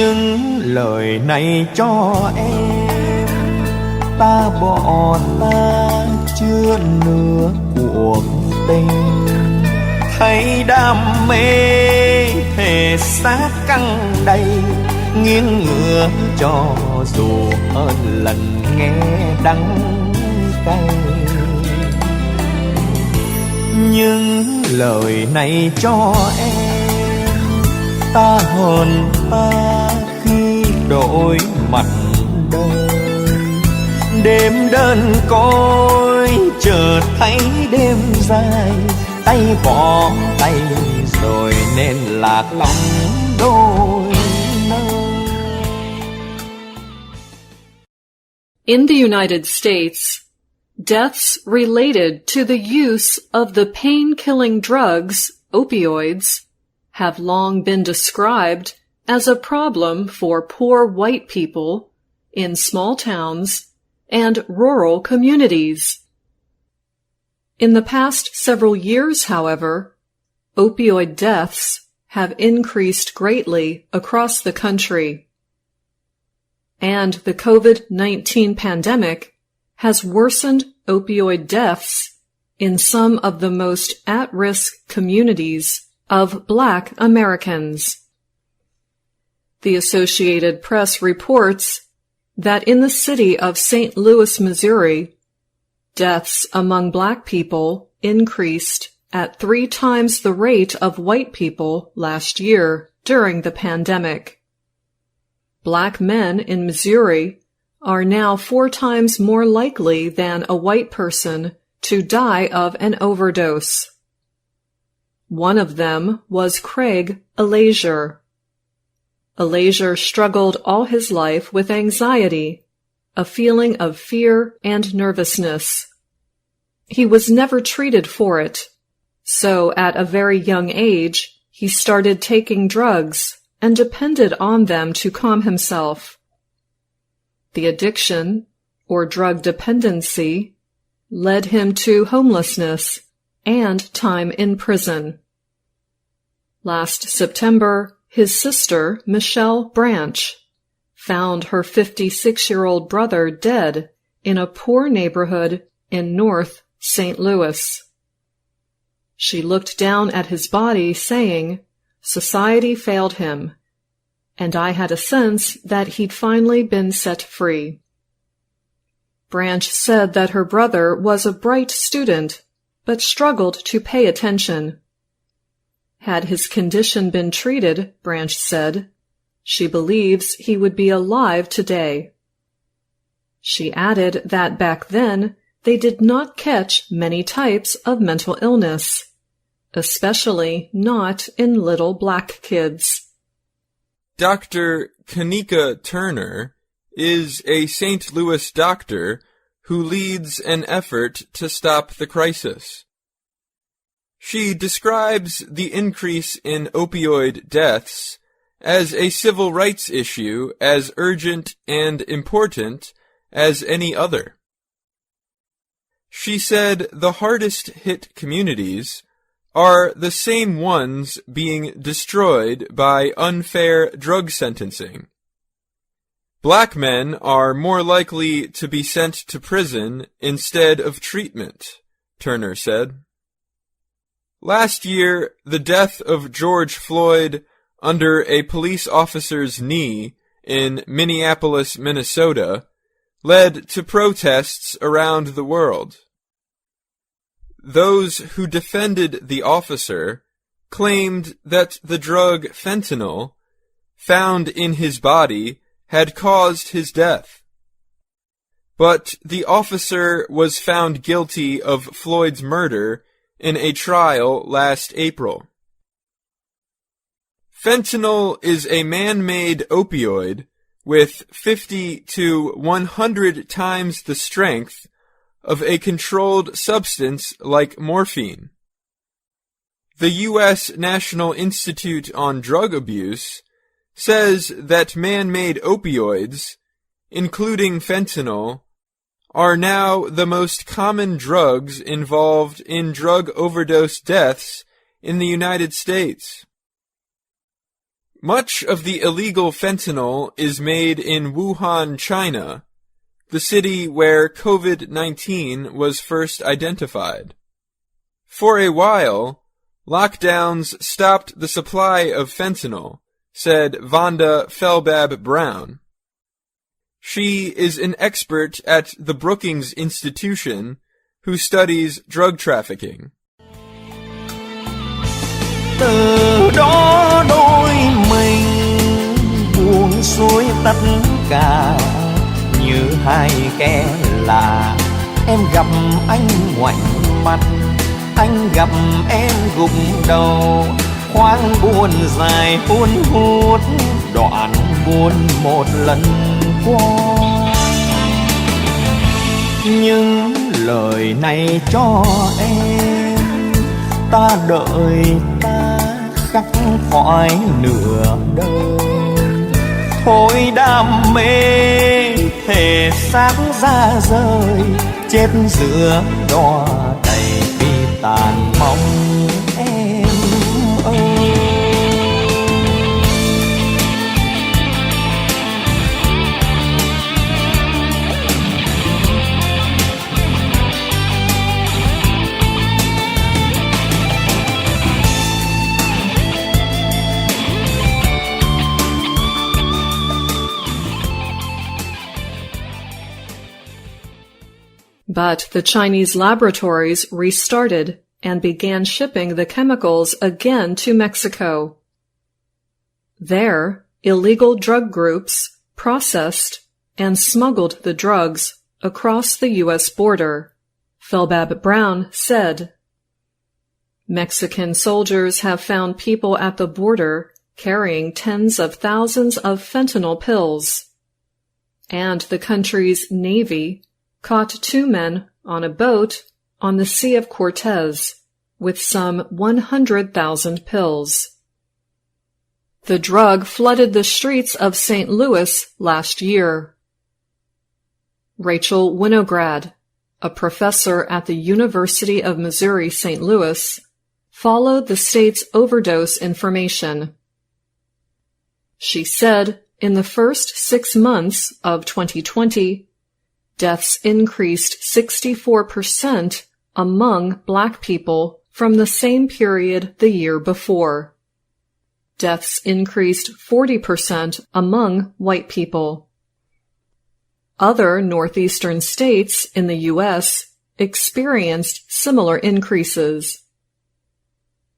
những lời này cho em, ta bỏ ta chưa nửa cuộc tình, thấy đam mê thể xác căng đầy, nghiêng ngửa cho dù hơn lần nghe đắng cay. Những lời này cho em, ta hờn ta khi đổi mặt đời, đêm đơn côi chờ thấy đêm dài, tay bỏ tay rồi nên lạc lòng đôi nơi. In the United States, deaths related to the use of the pain-killing drugs, opioids, have long been described as a problem for poor white people in small towns and rural communities. In the past several years, however, opioid deaths have increased greatly across the country, and the COVID-19 pandemic has worsened opioid deaths in some of the most at-risk communities of Black Americans. The Associated Press reports that in the city of St. Louis, Missouri, deaths among Black people increased at 3 times the rate of white people last year during the pandemic. Black men in Missouri are now 4 times more likely than a white person to die of an overdose. One of them was Craig Alazier. Alazier struggled all his life with anxiety, a feeling of fear and nervousness. He was never treated for it, so at a very young age, he started taking drugs and depended on them to calm himself. The addiction, or drug dependency, led him to homelessness and time in prison. Last September, his sister, Michelle Branch, found her 56-year-old brother dead in a poor neighborhood in North St. Louis. She looked down at his body, saying, "Society failed him, and I had a sense that he'd finally been set free." Branch said that her brother was a bright student, but struggled to pay attention. Had his condition been treated, Branch said, she believes he would be alive today. She added that back then they did not catch many types of mental illness, especially not in little Black kids. Dr. Kanika Turner is a St. Louis doctor who leads an effort to stop the crisis. She describes the increase in opioid deaths as a civil rights issue as urgent and important as any other. She said the hardest hit communities are the same ones being destroyed by unfair drug sentencing. Black men are more likely to be sent to prison instead of treatment, Turner said. Last year, the death of George Floyd under a police officer's knee in Minneapolis, Minnesota, led to protests around the world. Those who defended the officer claimed that the drug fentanyl, found in his body, had caused his death. But the officer was found guilty of Floyd's murder in a trial last April. Fentanyl is a man-made opioid with 50 to 100 times the strength of a controlled substance like morphine. The U.S. National Institute on Drug Abuse says that man-made opioids, including fentanyl, are now the most common drugs involved in drug overdose deaths in the United States. Much of the illegal fentanyl is made in Wuhan, China, the city where COVID-19 was first identified. For a while, lockdowns stopped the supply of fentanyl, said Vonda Felbab-Brown. She is an expert at the Brookings Institution who studies drug trafficking. Từ đó đôi mình buông xuôi tất cả như hai kẻ lạ. Em gặp anh ngoảnh mặt, anh gặp em gục đầu, khoáng buồn dài hun hút, đoạn buồn một lần qua. Những lời này cho em, ta đợi ta khắc khoải nửa đời. Thôi đam mê thể xác ra rời, chết giữa đọa đầy vì tàn mong em ơi. But the Chinese laboratories restarted and began shipping the chemicals again to Mexico. There, illegal drug groups processed and smuggled the drugs across the U.S. border, Felbab-Brown said. Mexican soldiers have found people at the border carrying tens of thousands of fentanyl pills. And the country's Navy caught 2 men on a boat on the Sea of Cortez with some 100,000 pills. The drug flooded the streets of St. Louis last year. Rachel Winograd, a professor at the University of Missouri St. Louis, followed the state's overdose information. She said in the first 6 months of 2020, deaths increased 64% among Black people from the same period the year before. Deaths increased 40% among white people. Other northeastern states in the U.S. experienced similar increases.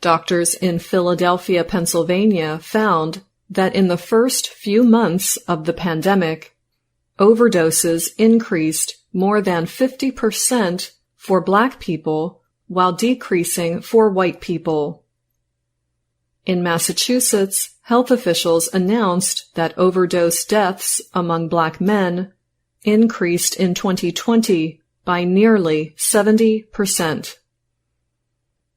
Doctors in Philadelphia, Pennsylvania found that in the first few months of the pandemic, overdoses increased more than 50% for Black people while decreasing for white people. In Massachusetts, health officials announced that overdose deaths among Black men increased in 2020 by nearly 70%.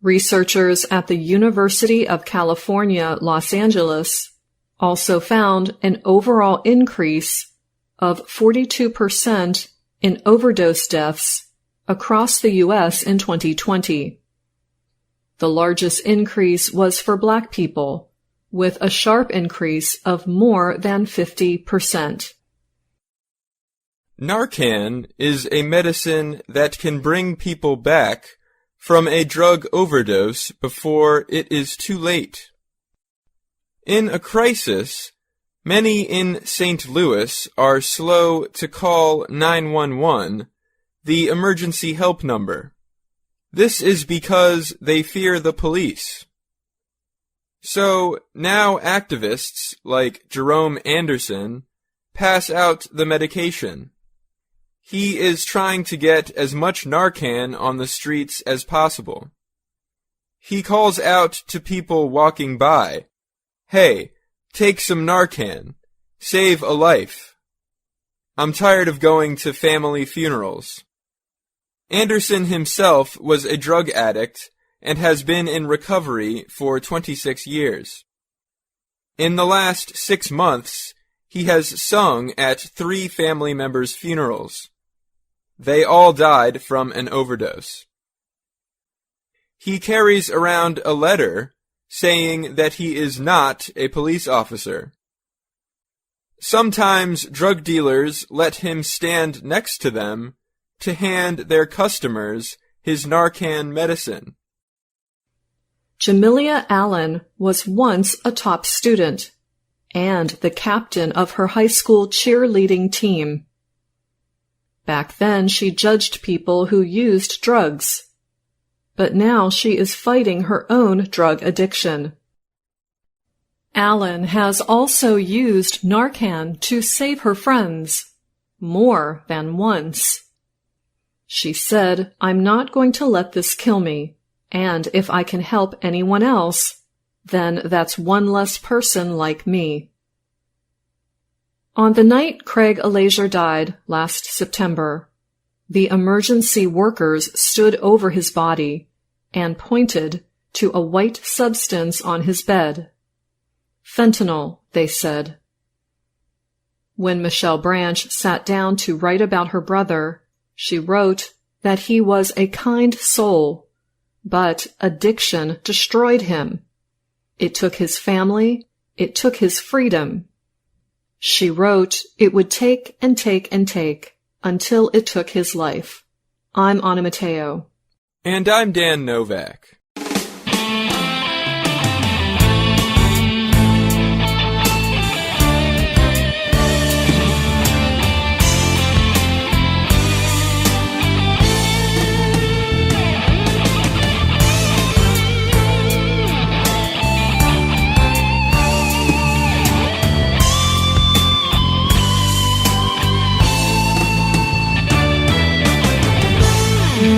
Researchers at the University of California, Los Angeles also found an overall increase of 42% in overdose deaths across the U.S. in 2020. The largest increase was for Black people, with a sharp increase of more than 50%. Narcan is a medicine that can bring people back from a drug overdose before it is too late. In a crisis, many in St. Louis are slow to call 911, the emergency help number. This is because they fear the police. So now activists like Jerome Anderson pass out the medication. He is trying to get as much Narcan on the streets as possible. He calls out to people walking by, "Hey, take some Narcan. Save a life. I'm tired of going to family funerals." Anderson himself was a drug addict and has been in recovery for 26 years. In the last 6 months, he has sung at 3 family members' funerals. They all died from an overdose. He carries around a letter saying that he is not a police officer. Sometimes drug dealers let him stand next to them to hand their customers his Narcan medicine. Jamelia Allen was once a top student and the captain of her high school cheerleading team. Back then, she judged people who used drugs, but now she is fighting her own drug addiction. Allen has also used Narcan to save her friends, more than once. She said, "I'm not going to let this kill me, and if I can help anyone else, then that's one less person like me." On the night Craig Alazier died last September, the emergency workers stood over his body and pointed to a white substance on his bed. Fentanyl, they said. When Michelle Branch sat down to write about her brother, she wrote that he was a kind soul, but addiction destroyed him. It took his family, it took his freedom. She wrote it would take and take and take until it took his life. I'm Anna Matteo. And I'm Dan Novack.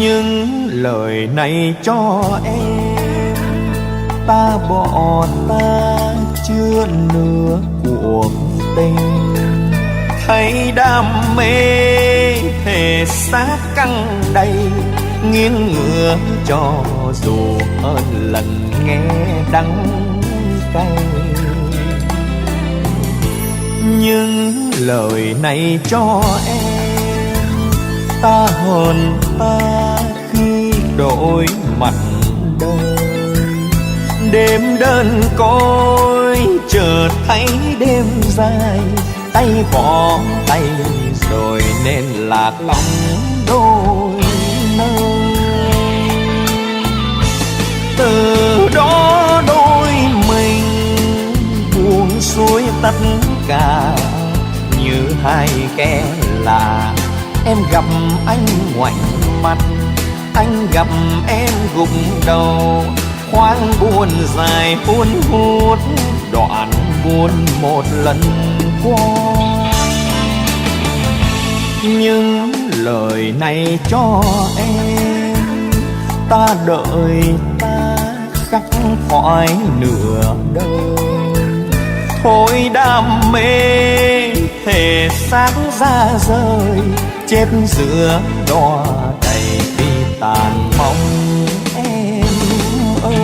Những lời này cho em, ta bỏ ta chưa nửa cuộc tình. Thấy đam mê thể xác căng đầy, nghiêng ngửa cho dù hơn lần nghe đắng cay. Những lời này cho em, ta hờn ta khi đổi mặt đời. Đêm đơn côi chợt thấy đêm dài, tay bỏ tay rồi nên lạc lòng đôi nơi. Từ đó đôi mình buông xuôi tất cả như hai kẻ lạ. Em gặp anh ngoảnh mặt, anh gặp em gục đầu. Khoáng buồn dài hun hút, đoạn buồn một lần qua. Những lời này cho em, ta đợi ta khắc khoải nửa đời. Thôi đam mê thể xác ra rời, chết giữa đọa đầy vì tàn mong em ơi.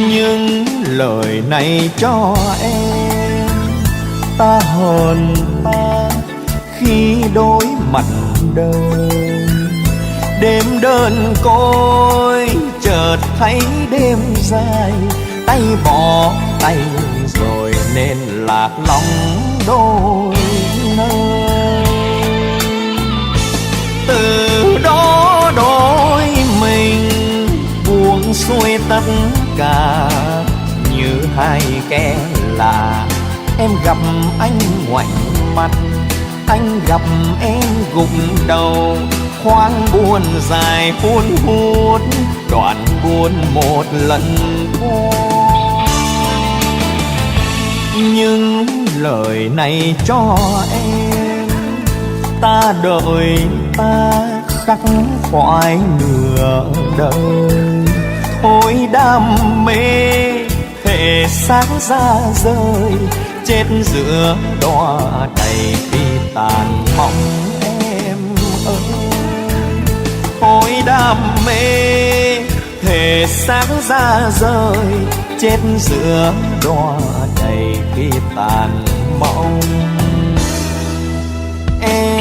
Những lời này cho em, ta hờn ta khi đối mặt đời. Đêm đơn côi chợt thấy đêm dài, tay bỏ tay rồi nên lạc lòng đôi nơi. Từ đó đôi mình buông xuôi tất cả như hai kẻ lạ. Em gặp anh ngoảnh mặt, anh gặp em gục đầu. Khoáng buồn dài hun hút, đoạn buồn một lần qua. Những lời này cho em, ta đợi ta khắc khoải nửa đời. Thôi đam mê thể xác ra rời, chết giữa đọa đầy khi tàn mong em ơi. Ôi đam mê thể xác ra rời, chết giữa đọa đầy khi tàn mong em.